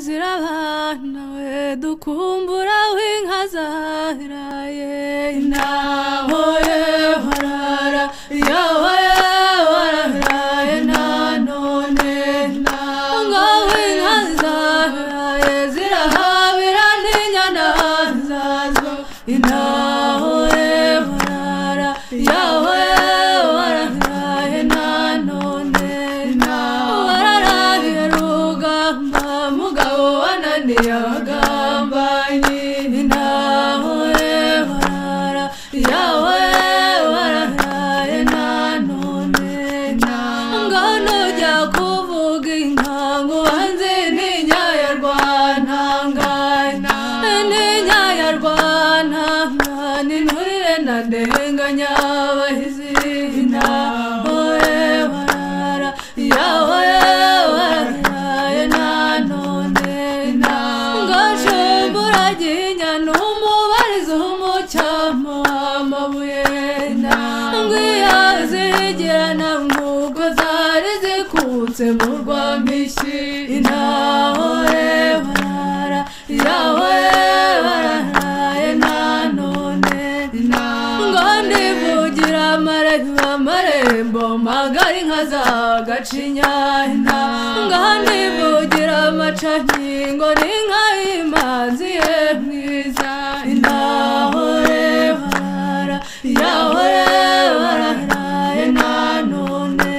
zirabana we dukumbura w'inka zahiraye naho harara yawe warahiraye nanone ngaho inka zahiraye zirahabira n'inyana zazo naho harara yawe warahiraye nanone wararahiye rugamba mugabo wananiye abagambanyi naho harara yawe warahiraye nanone ngano jya kuvuga inka ngo wanze n'inyayarwantangana n'inyayarwantangana inturire ndadenganya abahizi naho harara yawe warahiraye nanone ngashumbura ginyana umubarizo w'umucyamo w'amabuye ngwiyazigirana nk'uko zari zikutse mu rwamishyi naho harara yawe warahiraye nanone ngo ndivugira amarembo magari nka za gacinya ngo ndivugira amacankingo n'inka y'imanzi ye mwiza naho harara yawe warahiraye nanone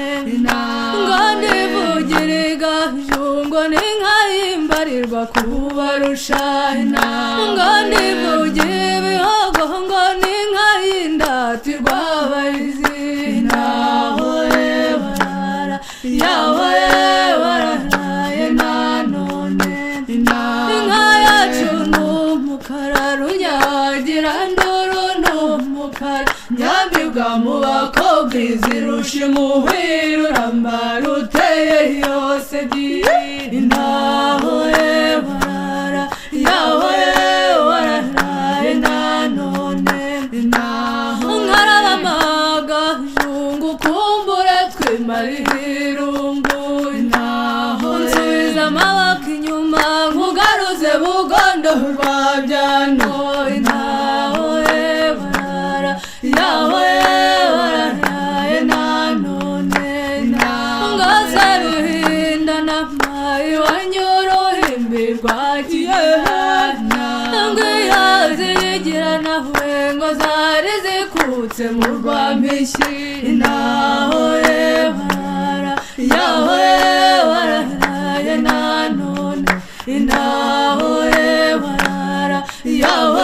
ngo ndivugira igajungo n'inka y'imbarirwa kubarusha ngo ndivugira ibihogo ngo n'inka y'indatirwa abahizi naho harara yawe warahiraye nanone inka yacu n'umukara runyagira nduru n'umukara nyambibwa mu bakobwa izirusha imuhira urambara uteye yose byiri naho harara yawe warahiraye nanone nkaraba amagajungu kumbure twimariye irungu naho nsubiza amaboko inyuma nkugaruze bugondo rwa byano naho harara yawe warahiraye nanone ngase ruhinda n'amayi wanyuruhimbi rwa kiyana ngwiyazigira nawe ngo zari zikutse mu rwamishyi naho harara yawe warahiraye nanone naho harara yawe